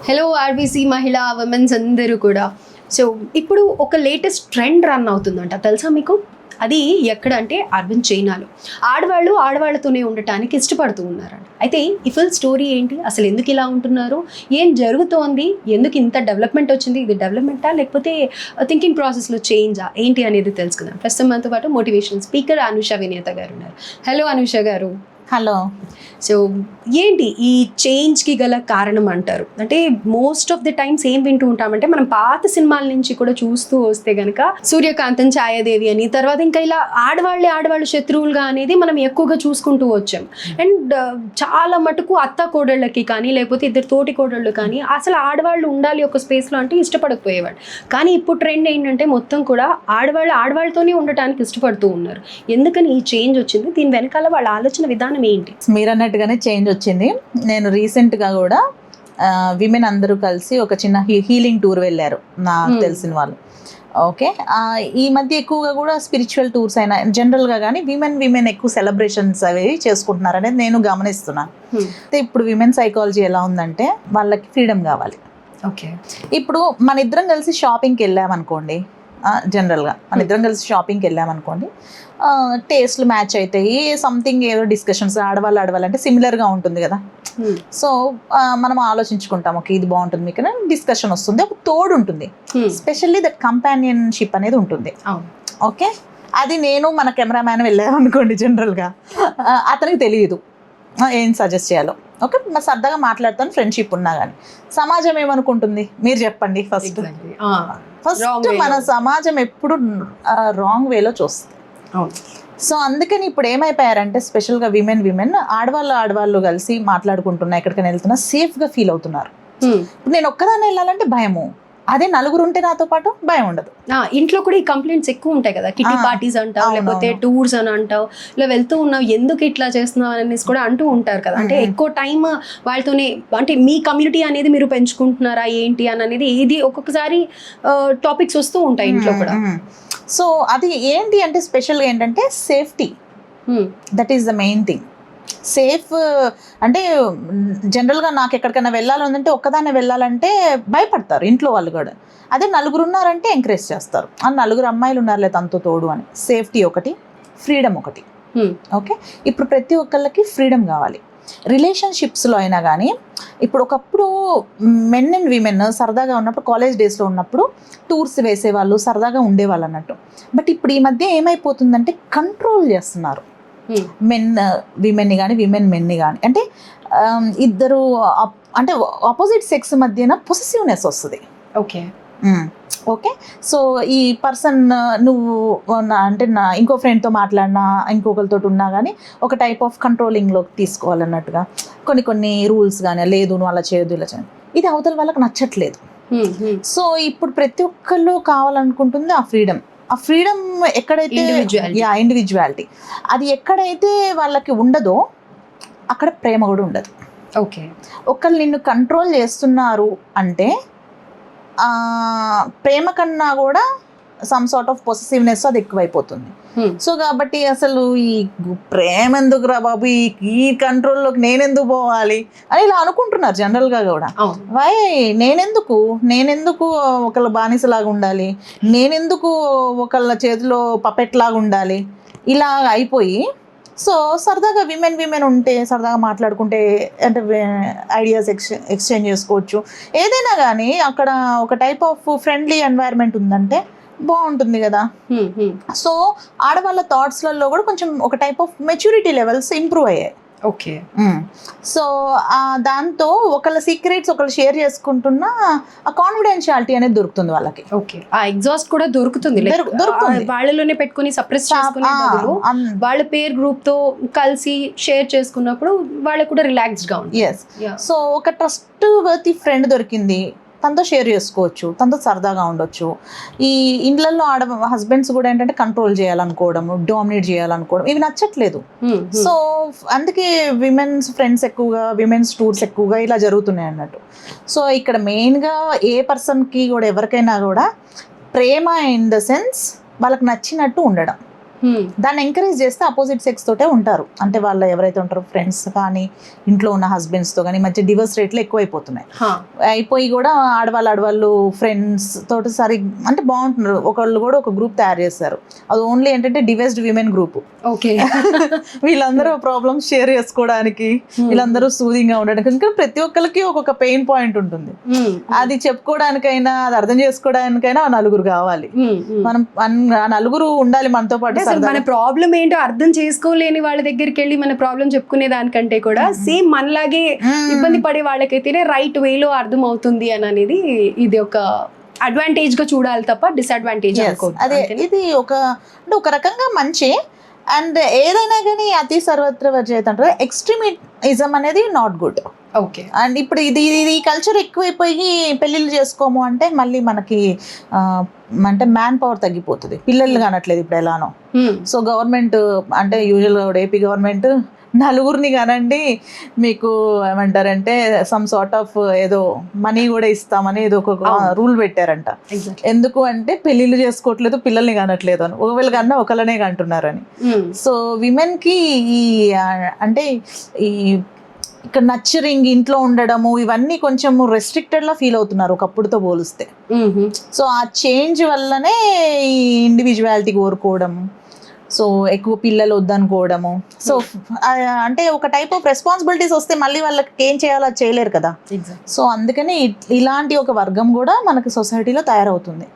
Hello RBC మహిళా women's అందరూ కూడా. సో ఇప్పుడు ఒక లేటెస్ట్ ట్రెండ్ రన్ అవుతుందంట, తెలుసా మీకు? అది ఎక్కడ అంటే అర్బన్ చైనాలో ఆడవాళ్ళతోనే ఉండటానికి ఇష్టపడుతూ ఉన్నారంట. అయితే ఈ ఫుల్ స్టోరీ ఏంటి, అసలు ఎందుకు ఇలా ఉంటున్నారు, ఏం జరుగుతోంది, ఎందుకు ఇంత డెవలప్మెంట్ వచ్చింది, ఇది డెవలప్మెంటా లేకపోతే థింకింగ్ ప్రాసెస్లో చేంజా ఏంటి అనేది తెలుసుకుందాం. ప్రస్తుతం మనతో పాటు మోటివేషన్ స్పీకర్ అనూష వినేత గారు ఉన్నారు. హలో అనూష గారు. హలో. సో ఏంటి ఈ చేంజ్కి గల కారణం అంటారు? అంటే మోస్ట్ ఆఫ్ ది టైమ్స్ ఏం వింటూ ఉంటామంటే, మనం పాత సినిమాల నుంచి కూడా చూస్తూ వస్తే గనక సూర్యకాంతం, ఛాయాదేవి అని, తర్వాత ఇంకా ఇలా ఆడవాళ్ళు శత్రువులుగా అనేది మనం ఎక్కువగా చూసుకుంటూ వచ్చాం. అండ్ చాలా మటుకు అత్త కోడళ్ళకి కానీ లేకపోతే ఇద్దరు తోటి కోడళ్ళు కానీ అసలు ఆడవాళ్ళు ఉండాలి ఒక స్పేస్లో అంటే ఇష్టపడకపోయేవాడు. కానీ ఇప్పుడు ట్రెండ్ ఏంటంటే మొత్తం కూడా ఆడవాళ్ళతోనే ఉండటానికి ఇష్టపడుతూ ఉన్నారు. ఎందుకని ఈ చేంజ్ వచ్చింది, దీని వెనకాల వాళ్ళ ఆలోచన విధానం ఏంటి? మీరు అన్నట్టుగానే చేంజ్ వచ్చింది. నేను రీసెంట్గా కూడా విమెన్ అందరూ కలిసి ఒక చిన్న హీలింగ్ టూర్ వెళ్ళారు, నాకు తెలిసిన వాళ్ళు. ఓకే, ఈ మధ్య ఎక్కువగా కూడా స్పిరిచువల్ టూర్స్ అయినా జనరల్గా కానీ విమెన్ ఎక్కువ సెలబ్రేషన్స్ అవి చేసుకుంటున్నారు అనేది నేను గమనిస్తున్నాను. అయితే ఇప్పుడు విమెన్ సైకాలజీ ఎలా ఉందంటే, వాళ్ళకి ఫ్రీడమ్ కావాలి. ఓకే, ఇప్పుడు మన ఇద్దరం కలిసి షాపింగ్కి వెళ్ళామనుకోండి, జనరల్గా మన ఇద్దరం కలిసి షాపింగ్కి వెళ్ళామనుకోండి, టేస్ట్లు మ్యాచ్ అవుతాయి, సంథింగ్ ఏదో డిస్కషన్స్ ఆడవాళ్ళంటే సిమిలర్గా ఉంటుంది కదా. సో మనం ఆలోచించుకుంటాం, ఓకే ఇది బాగుంటుంది మీకు, డిస్కషన్ వస్తుంది, ఒక తోడు ఉంటుంది, స్పెషల్లీ దట్ కంపానియన్షిప్ అనేది ఉంటుంది. ఓకే, అది నేను మన కెమెరామ్యాన్ వెళ్ళామనుకోండి, జనరల్గా అతనికి తెలియదు ఏం సజెస్ట్ చేయాలో. ఓకే, మరి సరదాగా మాట్లాడతాను, ఫ్రెండ్షిప్ ఉన్నా కానీ. సమాజం ఏమనుకుంటుంది మీరు చెప్పండి. ఫస్ట్ మన సమాజం ఎప్పుడు రాంగ్ వేలో చూస్తుంది. సో అందుకని ఇప్పుడు ఏమైపోయారంటే, స్పెషల్గా విమెన్ ఆడవాళ్ళు కలిసి మాట్లాడుకుంటున్నా, ఎక్కడికైనా వెళ్తున్నా సేఫ్గా ఫీల్ అవుతున్నారు. ఇప్పుడు నేను ఒక్కదాన్ని వెళ్ళాలంటే భయము, అదే నలుగురు ఉంటే నాతో పాటు భయం ఉండదు. ఇంట్లో కూడా ఈ కంప్లైంట్స్ ఎక్కువ ఉంటాయి కదా, కిటీ పార్టీస్ అంటావు, లేకపోతే టూర్స్ అని అంటావు, ఇలా వెళ్తూ ఉన్నావు, ఎందుకు ఇట్లా చేస్తున్నావు అనేసి కూడా అంటూ ఉంటారు కదా. అంటే ఎక్కువ టైం వాళ్ళతోనే, అంటే మీ కమ్యూనిటీ అనేది మీరు పెంచుకుంటున్నారా ఏంటి అని అనేది ఇది ఒక్కొక్కసారి టాపిక్స్ వస్తూ ఉంటాయి ఇంట్లో కూడా. సో అది ఏంటి అంటే, స్పెషల్గా ఏంటంటే safety, that is the main thing. Safe అంటే జనరల్గా నాకు ఎక్కడికైనా వెళ్ళాలంటే, ఒక్కదాన్ని వెళ్ళాలంటే భయపడతారు ఇంట్లో వాళ్ళు కూడా. అదే నలుగురు ఉన్నారంటే ఎంకరేజ్ చేస్తారు, ఆ నలుగురు అమ్మాయిలు ఉన్నారులే తనతో తోడు అని. సేఫ్టీ ఒకటి, ఫ్రీడమ్ ఒకటి. ఓకే, ఇప్పుడు ప్రతి ఒక్కళ్ళకి ఫ్రీడమ్ కావాలి. రిలేషన్షిప్స్లో అయినా కానీ, ఇప్పుడు ఒకప్పుడు మెన్ అండ్ విమెన్ సరదాగా ఉన్నప్పుడు, కాలేజ్ డేస్లో ఉన్నప్పుడు టూర్స్ వేసేవాళ్ళు, సరదాగా ఉండేవాళ్ళు అన్నట్టు. బట్ ఇప్పుడు ఈ మధ్య ఏమైపోతుందంటే, కంట్రోల్ చేస్తున్నారు మెన్ విమెన్ని కానీ, విమెన్ మెన్ని కానీ. అంటే ఇద్దరు అంటే ఆపోజిట్ సెక్స్ మధ్యన పొసెసివ్నెస్ వస్తుంది. ఓకే, సో ఈ పర్సన్ నువ్వు అంటే ఇంకో ఫ్రెండ్తో మాట్లాడినా, ఇంకొకరితో ఉన్నా కానీ ఒక టైప్ ఆఫ్ కంట్రోలింగ్లోకి తీసుకోవాలన్నట్టుగా కొన్ని రూల్స్ కానీ, లేదు నువ్వు అలా చేయొద్దు ఇలా చేయదు, ఇది అవతల వాళ్ళకి నచ్చట్లేదు. సో ఇప్పుడు ప్రతి ఒక్కళ్ళు కావాలనుకుంటుంది ఆ ఫ్రీడమ్ ఎక్కడైతే ఇండివిజువాలిటీ, అది ఎక్కడైతే వాళ్ళకి ఉండదో అక్కడ ప్రేమ కూడా ఉండదు. ఓకే, ఒకళ్ళు నిన్ను కంట్రోల్ చేస్తున్నారు అంటే ప్రేమ కన్నా కూడా సమ్ సార్ట్ ఆఫ్ పొసెసివ్నెస్ అది ఎక్కువైపోతుంది. సో కాబట్టి అసలు ఈ ప్రేమ ఎందుకురా బాబు, ఈ కంట్రోల్లోకి నేనెందుకు పోవాలి అని ఇలా అనుకుంటున్నారు జనరల్గా కూడా. వై నేనెందుకు ఒకళ్ళ బానిసలాగా ఉండాలి, నేనెందుకు ఒకళ్ళ చేతిలో పపెట్ లాగా ఉండాలి, ఇలా అయిపోయి. సో సరదాగా విమెన్ ఉంటే సరదాగా మాట్లాడుకుంటే, అంటే ఐడియాస్ ఎక్స్చేంజ్ చేసుకోవచ్చు, ఏదైనా కానీ అక్కడ ఒక టైప్ ఆఫ్ ఫ్రెండ్లీ ఎన్వైర్న్మెంట్ ఉందంటే బాగుంటుంది కదా. సో ఆడవాళ్ళ థాట్స్లలో కూడా కొంచెం ఒక type of maturity levels improve అయ్యాయి. ఓకే, సో దాంతో ఒకళ్ళ సీక్రెట్స్ ఒకళ్ళు షేర్ చేసుకుంటున్న ఆ కాన్ఫిడెన్షియాలిటీ అనేది దొరుకుతుంది వాళ్ళకి. ఓకే, ఆ ఎగ్జాస్ట్ కూడా దొరుకుతుంది, వాళ్ళలోనే పెట్టుకుని సప్రెస్ చేసుకునే బదులు వాళ్ళ పేర్ గ్రూప్ తో కలిసి షేర్ చేసుకున్నప్పుడు వాళ్ళకి కూడా రిలాక్స్డ్ గా ఉంది. సో ఒక ట్రస్ట్ వర్తి ఫ్రెండ్ దొరికింది, తనతో షేర్ చేసుకోవచ్చు, తనతో సరదాగా ఉండొచ్చు. ఈ ఇండ్లలో హస్బెండ్స్ కూడా ఏంటంటే కంట్రోల్ చేయాలనుకోవడం, డామినేట్ చేయాలనుకోవడం, ఇవి నచ్చట్లేదు. సో అందుకే విమెన్స్ ఫ్రెండ్స్ ఎక్కువగా, విమెన్స్ టూర్స్ ఎక్కువగా ఇలా జరుగుతున్నాయి అన్నట్టు. సో ఇక్కడ మెయిన్గా ఏ పర్సన్కి కూడా, ఎవరికైనా కూడా ప్రేమ ఇన్ ద సెన్స్ వాళ్ళకి నచ్చినట్టు ఉండడం. దాన్ని ఎంకరేజ్ చేస్తే అపోజిట్ సెక్స్ తోటే ఉంటారు. అంటే వాళ్ళు ఎవరైతే ఉంటారో ఫ్రెండ్స్ కానీ ఇంట్లో ఉన్న హస్బెండ్స్తో కానీ మధ్య డివోర్స్ రేట్లు ఎక్కువైపోతున్నాయి. అయిపోయి కూడా ఆడవాళ్ళు ఫ్రెండ్స్ తోటి సరి అంటే బాగుంటున్నారు. ఒకళ్ళు కూడా ఒక గ్రూప్ తయారు చేస్తారు. అది ఓన్లీ ఏంటంటే డివోర్స్డ్ విమెన్ గ్రూప్. ఓకే. వీళ్ళందరూ ప్రాబ్లమ్స్ షేర్ చేసుకోవడానికి, వీళ్ళందరూ సూదింగ్ గా ఉండడానికి. ఇంకా ప్రతి ఒక్కరికి ఒక్కొక్క పెయిన్ పాయింట్ ఉంటుంది. అది చెప్పుకోవడానికైనా, అది అర్థం చేసుకోవడానికైనా ఆ నలుగురు కావాలి. మనం ఆ నలుగురు ఉండాలి మనతో పాటు. మన ప్రాబ్లం ఏంటో అర్థం చేసుకోలేని వాళ్ళ దగ్గరికి వెళ్ళి మన ప్రాబ్లం చెప్పుకునే దానికంటే కూడా సేమ్ మనలాగే ఇబ్బంది పడే వాళ్ళకైతేనే రైట్ వేలో అర్థం అవుతుంది అని అనేది ఇది ఒక అడ్వాంటేజ్ గా చూడాలి తప్ప డిసడ్వాంటేజ్. అదే ఇది ఒక రకంగా మంచి. అండ్ ఏదైనా కానీ అతి సర్వత్ర వర్జయత అంటారు. ఎక్స్ట్రీమిజం అనేది నాట్ గుడ్. ఓకే. అండ్ ఇప్పుడు ఇది కల్చర్ ఎక్కువైపోయి పెళ్ళిళ్ళు చేసుకోము అంటే మళ్ళీ మనకి అంటే మ్యాన్ పవర్ తగ్గిపోతుంది. పిల్లలు కానట్లేదు ఇప్పుడు ఎలానో. సో గవర్నమెంట్ అంటే యూజువల్గా ఏపీ గవర్నమెంట్ నలుగురిని కానండి మీకు ఏమంటారంటే సమ్ సార్ట్ ఆఫ్ ఏదో మనీ కూడా ఇస్తామని ఏదో ఒక రూల్ పెట్టారంట. ఎందుకు అంటే పెళ్ళిళ్ళు చేసుకోవట్లేదు, పిల్లల్ని కానట్లేదు అని. ఒకవేళ కన్నా ఒకళ్ళనే కంటున్నారని. సో విమెన్ కి ఈ అంటే ఈ ఇక్కడ నచ్చరింగ్, ఇంట్లో ఉండడము, ఇవన్నీ కొంచెం రెస్ట్రిక్టెడ్ లా ఫీల్ అవుతున్నారు ఒకప్పుడుతో పోలిస్తే. సో ఆ చేంజ్ వల్లనే ఈ ఇండివిజువాలిటీ కోరుకోవడం, సో ఎక్కువ పిల్లలు వద్దనుకోవడము. సో అంటే ఒక టైప్ ఆఫ్ రెస్పాన్సిబిలిటీస్ వస్తే మళ్ళీ వాళ్ళకి ఏం చేయాలో అది చేయలేరు కదా. సో అందుకని ఇలాంటి ఒక వర్గం కూడా మనకి సొసైటీలో తయారవుతుంది.